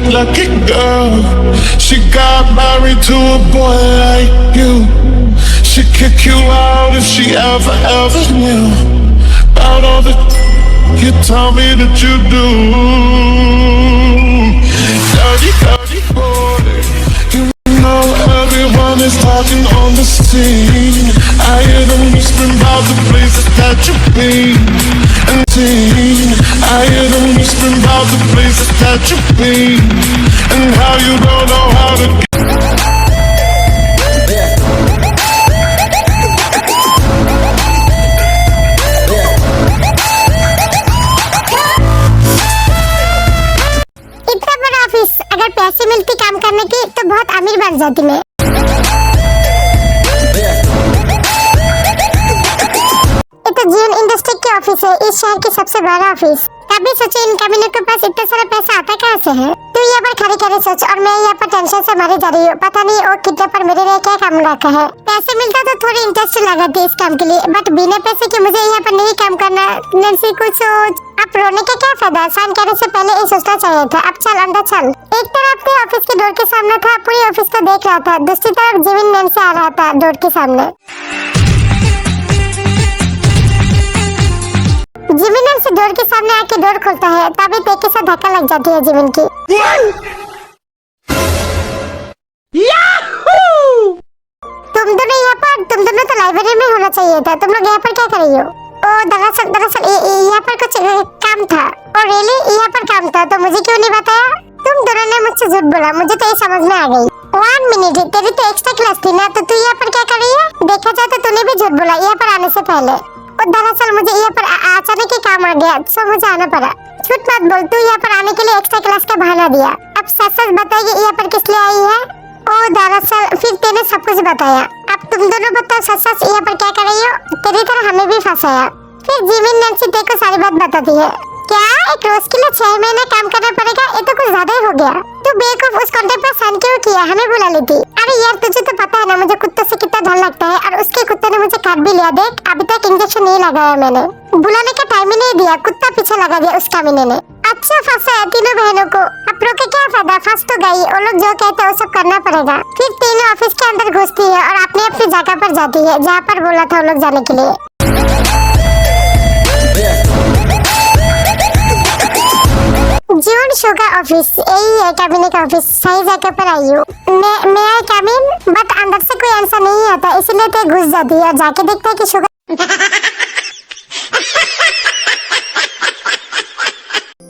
Lucky girl, she got married to a boy like you. She'd kick you out if she ever knew about all the you tell me that you do. Dirty boy, you know everyone is talking on the scene. I hear them whispering about the places that you've been and seen. I hear them whispering about the places that you've been and how you don't know how to get. इतना बड़ा office, अगर पैसे मिलते काम करने की तो बहुत अमीर बन जाती मैं। ये तो जीवन इंडस्ट्री के ऑफिस है, इस शहर की सबसे बड़ा ऑफिस। कभी सोचो इन कमीनों के पास इतना सारा पैसा आता कहाँ से है? तू यहाँ पर खड़े खड़े सोच और मैं यहाँ पर टेंशन से मरी जा रही हूँ। पता नहीं वो कितने पर मेरे लिए क्या काम रखा है। पैसे मिलता तो थोड़ी इंटरेस्ट लगाती इस काम के लिए, बट बिना पैसे के मुझे यहाँ पर नहीं काम करना। नैन्सी कुछ सोच। अब रोने का क्या फायदा? साइन करने से पहले ये सोचना चाहिए था। अब चल अंदर चल। एक तरफ थे ऑफिस के डोर के सामने था, पूरी ऑफिस को देख रहा था। दूसरी तरफ जीवन नैन्सी आ रहा था डोर के सामने। जिमिन से डोर के सामने आके डोर खोलता है, तभी तेज के साथ धक्का लग जाती है जिमिन की। तुम दोनों यहाँ पर, तुम दोनों तो लाइब्रेरी में होना चाहिए था। तुम लोग यहाँ पर क्या कर रही हो? ओ दरअसल यहाँ पर कुछ काम था। और रियली यहाँ पर काम था तो मुझे क्यों नहीं बताया? तुम दोनों ने मुझसे झूठ बोला, मुझे तो ये समझ में आ गई। 1 मिनट, तेरी तो एक्स्ट्रा क्लास थी ना, तो तू यहाँ पर क्या कर रही है? देखा जाए तो तूने भी झूठ बोला यहाँ पर आने से पहले। दरअसल मुझे यहाँ पर अचानक ही काम आ गया, तो मुझे आना पड़ा। झूठ मत बोल, तू यहाँ पर आने के लिए एक्स्ट्रा क्लास का बहाना दिया। अब सच सच बताइए यहाँ पर किस लिए आई है? ओ दरअसल फिर तेने सब कुछ बताया। अब तुम दोनों बताओ सच सच यहाँ पर क्या कर रही हो? तेरी तरह हमें भी फंसाया। फिर जिमिन नैन्सी तेरे को सारी बात बताती है। क्या एक रोज के लिए 6 महीने काम करना पड़ेगा? ये तो कुछ ज्यादा ही हो गया। तू बेवकूफ उस कॉन्ट्रैक्ट पर साइन क्यों किया? हमें बुला लेती। अरे यार तुझे तो पता है ना मुझे कुत्तों से कितना डर लगता है, और उसके कुत्ते ने मुझे काट भी लिया। देख अभी तक इंजेक्शन नहीं लगाया मैंने। बुलाने का टाइम ही नहीं दिया, कुत्ता पीछे लगा दिया उस कामीने ने। अच्छा फंसा है तीनों बहनों को। अब रो के क्या फायदा? फंस तो गई। वो लोग जो कहते हैं वो सब करना पड़ेगा। फिर तीनों ऑफिस के अंदर घुसती है और अपनी अपनी जगह पर जाती है जहाँ पर बोला था वो लोग जाने के लिए। जीवन शो का ऑफिस यही है, कैबिन का ऑफिस। सही जगह पर आई हूँ मैं आई कैबिन, बट अंदर से कोई आंसर नहीं आता, इसलिए तो घुस जाती है और जाके देखता है कि शो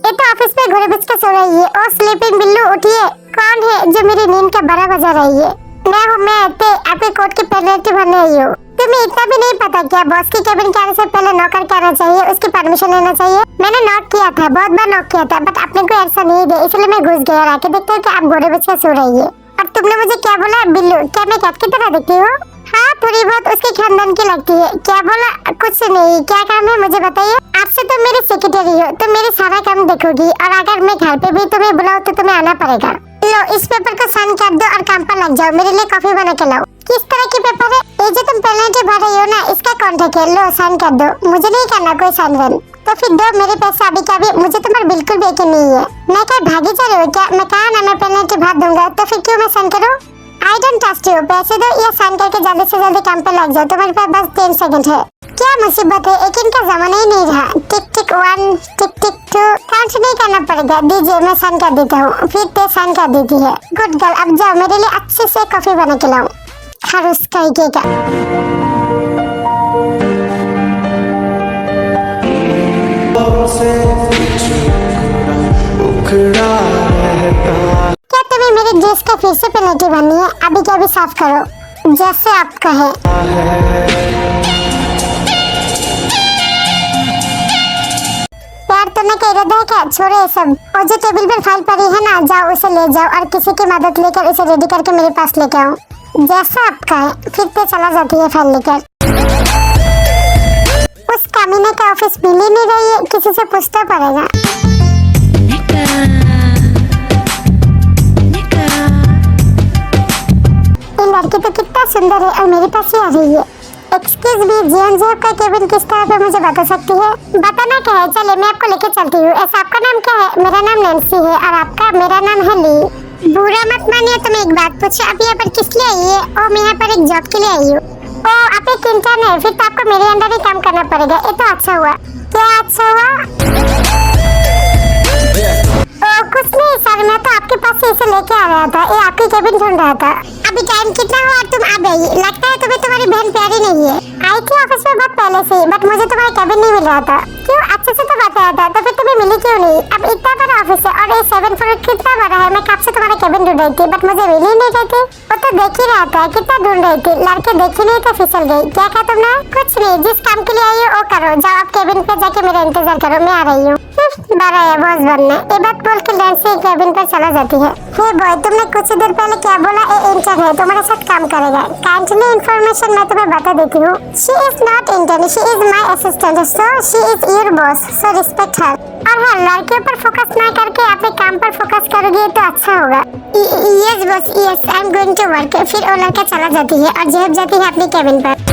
ये तो ऑफिस में घोड़े बज के सो रही है। ओ स्लीपिंग बिल्लू उठिए। कौन है जो मेरी नींद का बड़ा बजा रही है? मैं आपके कोर्ट की पेनल्टी भरने आई हूँ। तुम्हें इतना भी नहीं पता क्या बॉस की कैबिन के आने से पहले नौकर क्या आना चाहिए, उसकी परमिशन लेना चाहिए? मैंने नॉक किया था, बहुत बार नॉक किया था, बट आपने कोई आंसर नहीं दिया, इसलिए मैं घुस गया और आके देखता हूँ कि आप घोड़े बज के सो रही है। और तुमने मुझे क्या बोला? बिल्लू? क्या मैं कैट की तरह दिखती हूँ? हाँ थोड़ी बहुत उसके खानदान की लगती है। क्या बोला? कुछ नहीं। क्या काम है मुझे बताइए? आपसे तो मेरी सेक्रेटरी हो, तो मेरे सारा काम देखोगी, और अगर मैं घर पे भी तुम्हें बुलाऊं तो तुम्हें आना पड़ेगा। लो इस पेपर को साइन कर दो और काम पर लग जाओ। मेरे लिए कॉफी बना के लाओ। किस तरह की पेपर है ये जो तुम पेनल्टी भर रही हो ना? इसका कॉन्ट्रैक्ट है, लो साइन कर दो। मुझे नहीं करना कोई साइन। तो फिर दो मेरे पैसे अभी का भी। मुझे तुम्हारा बिल्कुल भी यकीन नहीं है। मैं क्या भागी जा रही हूँ क्या? मैं कहा ना मैं पेनल्टी भर दूंगा, तो फिर क्यों मैं साइन करूँ? I don't trust you. पैसे दो या साइन करके जल्दी से जल्दी काम पे लग जाओ। तुम्हारे पास बस 3 सेकंड है। क्या मुसीबत है, एक इनका जमाना ही नहीं रहा। टिक टिक 1 टिक टिक 2 काउंट नहीं करना पड़ेगा। दीजिए मैं साइन कर देता हूँ। फिर ते साइन कर देती है। गुड गर्ल, अब जाओ मेरे लिए अच्छे से कॉफी बना के लाओ। खरूस कहिएगा। क्या तुम्हें मेरे ड्रेस का फिर से पेनल्टी भरनी है? अभी क्या भी साफ करो जैसे आप कहे। यार तुम्हें क्या इरादा है क्या? छोड़ो ये सब। और जो टेबल पर फाइल पड़ी है ना, जाओ उसे ले जाओ और किसी की मदद लेकर इसे रेडी करके मेरे पास लेके आओ जैसा आप कहे। फिर तो चला जाती है फाइल लेकर। उस कमीने का ऑफिस मिल ही नहीं रही है, किसी से पूछना पड़ेगा। ये लड़की तो कितना सुंदर है और मेरे पास ही आ रही है। एक्सक्यूज मी, जीवन जॉब का केबिन किस तरह पे मुझे बता सकती है? बताना क्या है, चलिए मैं आपको लेके चलती हूँ। ऐसा आपका नाम क्या है? मेरा नाम नैन्सी है और आपका? मेरा नाम है ली। बुरा मत मानिए तो मैं एक बात पूछूं, आप यहाँ पर किस लिए आई है? ओ, मैं यहाँ पर एक जॉब के लिए आई हूँ। ओ, आप एक इंटर्न है, फिर तो आपको मेरे अंडर ही काम करना पड़ेगा। ये तो अच्छा हुआ। क्या अच्छा हुआ? कुछ नहीं सर, मैं तो आपके पास से इसे लेके आ रहा था। ये आपकी केबिन ढूंढ रहा था। अभी टाइम कितना हुआ तुम आ गई? लगता है तुम्हें तुम्हारी बहन प्यारी नहीं है। आई थी ऑफिस में बहुत पहले से, बट मुझे तुम्हारा केबिन नहीं मिल रहा था। क्यों? अच्छे से तो बताया था, तो फिर तुम्हें मिली क्यों नहीं? अब इतना बड़ा ऑफिस है और ये 7 फ्लोर कितना बड़ा है। मैं कब से तुम्हारा केबिन ढूंढ रही थी, बट मुझे मिल ही नहीं रही थी। वो तो देख ही रहा था, कितना ढूंढ रही थी, लड़के देख ही नहीं तो फिसल गई। क्या कहा तुमने? कुछ नहीं, जिस काम के लिए आई हो वो करो। जाओ आप केबिन पे जाके मेरा इंतजार करो, मैं आ रही हूँ। बड़ा है बॉस बनना। ये बात बोल के नैन्सी केबिन पर चला जाती है। हे बॉय, तुमने कुछ देर पहले क्या बोला? ये इंटर्न है, तुम्हारे साथ काम करेगा। काइंडली इन्फॉर्मेशन मैं तुम्हें बता देती हूँ। She is not intern, she is my assistant, so she is your boss, so respect her. और हाँ, लड़के पर फोकस ना करके अपने काम पर फोकस करोगे तो अच्छा होगा। Yes boss, yes, I am going to work. फिर वो लड़का चला जाती है और जेब जाती है अपनी केबिन पर।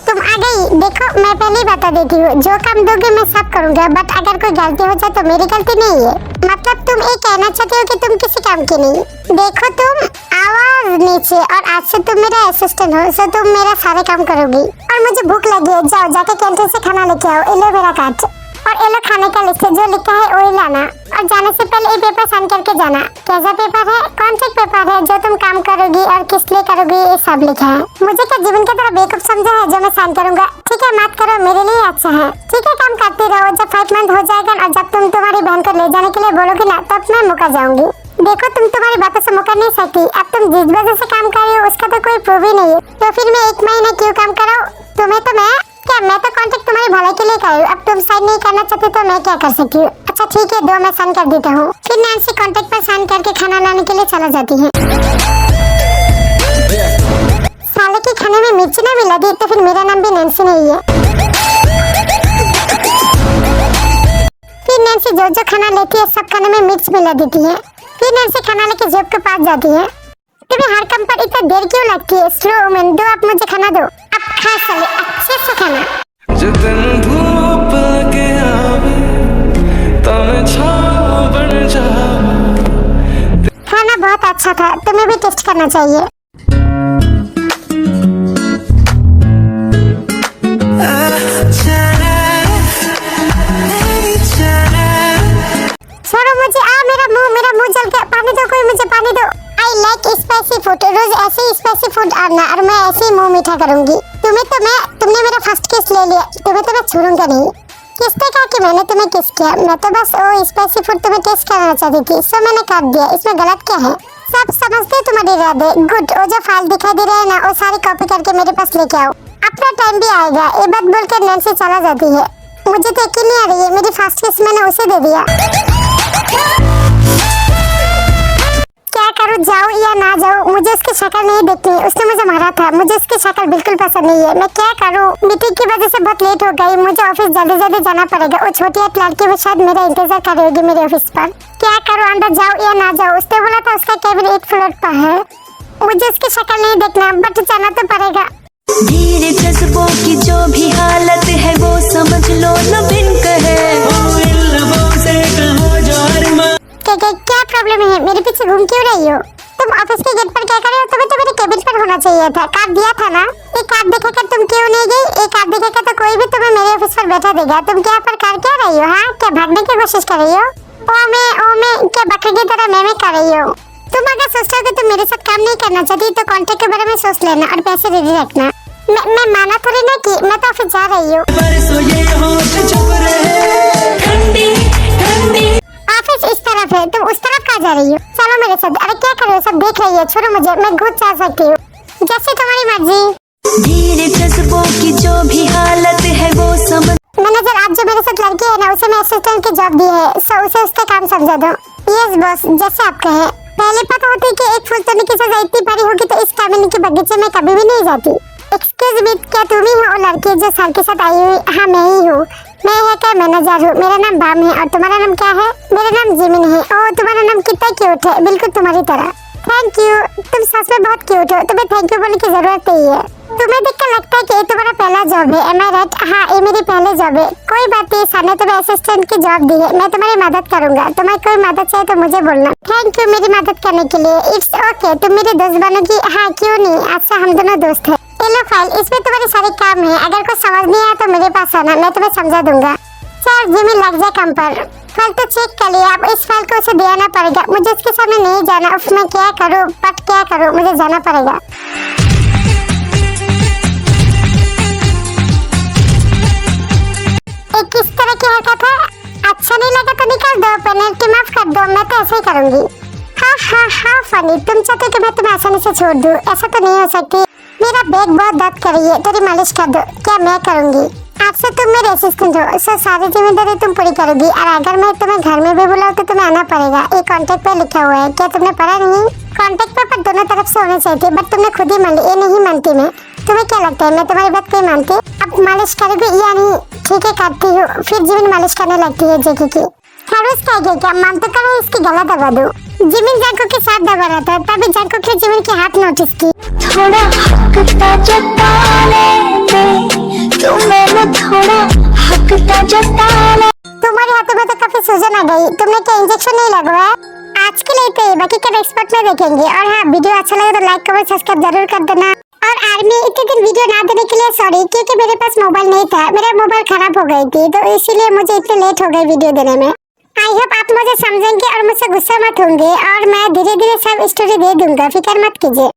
तुम आ गई। देखो, मैं पहले ही बता देती हूँ, जो काम दोगे मैं सब करूँगा, बट अगर कोई गलती हो जाए तो मेरी गलती नहीं है। मतलब तुम ये कहना चाहते हो कि तुम किसी काम की नहीं? देखो, तुम आवाज नीचे, और आज से तुम मेरा असिस्टेंट हो, सो तुम मेरा सारे काम करोगी। और मुझे भूख लगी है, जाओ जाके कैंटीन से खाना लेके आओ। ये लो मेरा कार्ड और ये लो खाने का लिस्ट, जो लिखा है वही लाना। और जाने से पहले ये पेपर साइन करके जाना। कैसा पेपर है? कॉन्ट्रैक्ट पेपर है, जो तुम काम करोगी और किस लिए करोगी ये सब लिखा है। मुझे क्या जीवन की तरह बेवकूफ समझा है जो मैं साइन करूंगा? ठीक है, मत करो, मेरे लिए अच्छा है। ठीक है, काम करते रहो। जब 5 मंथ हो जाएगा और जब तुम तुम्हारी बहन को ले जाने के लिए बोलोगी ना, तब मैं मुकर जाऊंगी। देखो, तुम तुम्हारी बातों से मुकर नहीं सकती। अब तुम जिस वजह से काम कर रही हो उसका तो कोई प्रूफ ही नहीं है, तो फिर मैं 1 महीने क्यों काम कराऊं? तुम्हें तो मैं तो कॉन्ट्रैक्ट तुम्हारी भलाई के लिए कर रही हूँ। अब तुम साइन नहीं करना चाहते तो मैं क्या कर सकती हूँ? अच्छा ठीक है, दो मैं साइन कर देता हूँ। फिर नैन्सी कॉन्ट्रैक्ट पर साइन करके खाना लाने के लिए चला जाती है। साले के खाने में मिर्च ना मिला दी तो फिर मेरा नाम भी नैन्सी नहीं है। फिर नैन्सी जो खाना लेती है सब खाने में मिर्च मिला देती है। फिर नैन्सी खाना लेके जेब के पास जाती है। तुम्हें हर काम पर इतना देर क्यों लगती है? स्लो वुमन, दो आप मुझे खाना दो। अब खा साले, अच्छे से खाना। जितन धूप के आवे तन छाव बन जावे। खाना बहुत अच्छा था, तुम्हें भी टेस्ट करना चाहिए। छोड़ो मुझे, मेरा मुंह जल गया। पानी दो, कोई मुझे पानी दो। आई लाइक स्पाइसी फूड, रोज ऐसे ही स्पाइसी फूड आना और मैं ऐसे ही मुंह मीठा करूंगी। तुमने मेरा फर्स्ट किस ले लिया, तुम्हें तो मैं छोड़ूंगा नहीं। किसने कहा कि मैंने तुम्हें किस किया? मैं तो बस वो स्पाइसी फूड तुम्हें टेस्ट करना चाहती थी, सो मैंने कर दिया। इसमें गलत क्या है? सब समझते तुम्हारे इरादे। गुड, वो जो फाइल दिखाई दे रहा है ना, वो सारी कॉपी करके मेरे पास लेके आओ। अपना टाइम भी आएगा। ये बात बोलकर नैन्सी चला जाती है। मुझे तो यकीन नहीं आ रही है, मेरी फर्स्ट किस मैंने उसे दे दिया। क्या करूं, जाऊं या ना जाऊं? मुझे उसकी शक्ल नहीं देखनी, उसने मुझे मारा था, मुझे उसकी शक्ल बिल्कुल पसंद नहीं है। मैं क्या करूं? मीटिंग की वजह से बहुत लेट हो गई, मुझे ऑफिस जल्दी जाना पड़ेगा। वो छोटी एक लड़की भी शायद मेरा इंतजार कर रही होगी मेरे ऑफिस पर। क्या करूं, अंदर जाऊं या ना जाऊं? उसने बोला था उसका केबिन 8 फ्लोर पर है। मुझे उसकी शक्ल नहीं देखना, बट जाना तो पड़ेगा। धीरे जज्बों की जो भी हालत है वो समझ लो न बिन कहे। क्या प्रॉब्लम है? मेरे पीछे घूम क्यों रही हो? तुम ऑफिस के गेट पर क्या कर रहे हो? तुम्हें तो मेरे केबिन पर होना चाहिए था। कार्ड दिया था ना? ये कार्ड देखेकर तुम क्यों नहीं गई? ये कार्ड देखेकर तो कोई भी तुम्हें मेरे ऑफिस पर बैठा देगा। तुम क्या पर कर क्या रही हो? हाँ, क्या भागने की कोशिश कर रही हो? ओ मैं क्या बकरी की तरह मैं कर रही हो? तुम अगर सोचते हो कि तुम मेरे साथ काम नहीं करना चाहती तो कॉन्ट्रैक्ट के बारे में सोच लेना और पैसे रेडी रखना। मैं माना थोड़ी ना कि मैं तो ऑफिस जा रही हूँ। ऑफिस इस तरफ है, तुम उस तरफ कहाँ जा रही हो? चलो मेरे साथ। अरे क्या कर रही हो? सब देख रही है, छोड़ो मुझे, मैं खुद जा सकती हूँ। जैसे तुम्हारी मर्जी। धीरे जज्बों की जो भी हालत है वो समझ। मैनेजर, आप जो मेरे साथ लड़की है ना, उसे मैं असिस्टेंट की जॉब दी है, सो उसे उसका काम समझा दो। यस बॉस, जैसे आप कहे। पहले पता होती कि एक फूल तोड़ने की सजा इतनी बड़ी होगी तो इस कामिनी के बगीचे में कभी भी नहीं जाती। एक्सक्यूज मी, क्या तुम ही हो वो लड़की जो सर के साथ आई हुई? हाँ, मैं ही हूँ। मैं यहाँ का मैनेजर हूँ। मेरा नाम बाम है और तुम्हारा नाम क्या है? मेरा नाम जिमिन है। ओह, तुम्हारा नाम कितना क्यूट है, बिल्कुल तुम्हारी तरह। थैंक यू, तुम सच में बहुत क्यूट हो, तुम्हें थैंक यू बोलने की जरूरत नहीं है। तुम्हें देखकर लगता है कि ये तुम्हारा पहला जॉब है, एम आई राइट? हाँ, ये मेरी पहली जॉब है। कोई बात नहीं, सर ने तुम्हें असिस्टेंट की जॉब दी है, मैं तुम्हारी मदद करूंगा। तुम्हें कोई मदद चाहिए तो मुझे बोलना। थैंक यू मेरी मदद करने के लिए। इट्स ओके, तुम मेरी दोस्त बनोगी? हाँ क्यों नहीं, आज से हम दोनों दोस्त हैं। लो फाइल, इसमें तुम्हारे सारे काम है, अगर कुछ समझ नहीं आया तो मेरे पास आना, मैं तुम्हें समझा दूंगा। सर जिमी लग जाए काम पर। फाइल तो चेक कर लिया, अब इस फाइल को उसे देना पड़ेगा। मुझे उसके सामने नहीं जाना। उफ, मैं क्या करूँ, बट क्या करूँ, मुझे जाना पड़ेगा। एक किस तरह की हरकत है? अच्छा नहीं लगा तो निकाल दो, पेनल्टी माफ कर दो, मैं तो ऐसे ही करूंगी। हाँ फनी, तुम चाहते कि मैं तुम्हें आसानी से छोड़ दूं? ऐसा तो नहीं हो सकती। मेरा बैग बहुत दर्द कर रही है, तेरी मालिश कर दो। क्या मैं करूंगी? आज से तुम मेरे असिस्टेंट हो, सो सारी जिम्मेदारी तुम पूरी करोगी। और अगर मैं तुम्हें घर में भी बुलाऊं तो तुम्हें आना पड़ेगा। ये कॉन्ट्रैक्ट पे लिखा हुआ है, क्या तुमने पढ़ा नहीं? कॉन्ट्रैक्ट पेपर दोनों तरफ से होने चाहिए थे, बट तुमने खुद ही मान ली। ये नहीं मानती मैं। तुम्हें क्या लगता है मैं तुम्हारी बात क्यों मानती? अब मालिश करोगी या नहीं? ठीक है करती हूँ। फिर जिमिन मालिश करने लगती है जेकी की। खड़ूस क्या मान तो करो, इसकी गला दबा दो। जिमिन जाको के साथ दबा रहा था, तभी जाको के जिमिन के हाथ नोटिस की। थोड़ा हकता जताने दे, तुम मैंने थोड़ा हकता जताने। तुम्हारे हाथों में तो काफी सूजन आ गई, तुमने क्या इंजेक्शन नहीं लगवाया? आज के लिए तो बाकी का एक्सपर्ट में देखेंगे। और हाँ, वीडियो अच्छा लगे तो लाइक कमेंट सब्सक्राइब जरूर कर देना। और आर्मी इतने दिन वीडियो ना देने के लिए सॉरी, क्योंकि मेरे पास मोबाइल नहीं था, मेरा मोबाइल खराब हो गई थी, तो इसीलिए मुझे इतने लेट हो गई वीडियो देने में। आई होप आप मुझे समझेंगे और मुझसे गुस्सा मत होंगे, और मैं धीरे धीरे सब स्टोरी दे दूंगा, फिक्र मत कीजिए।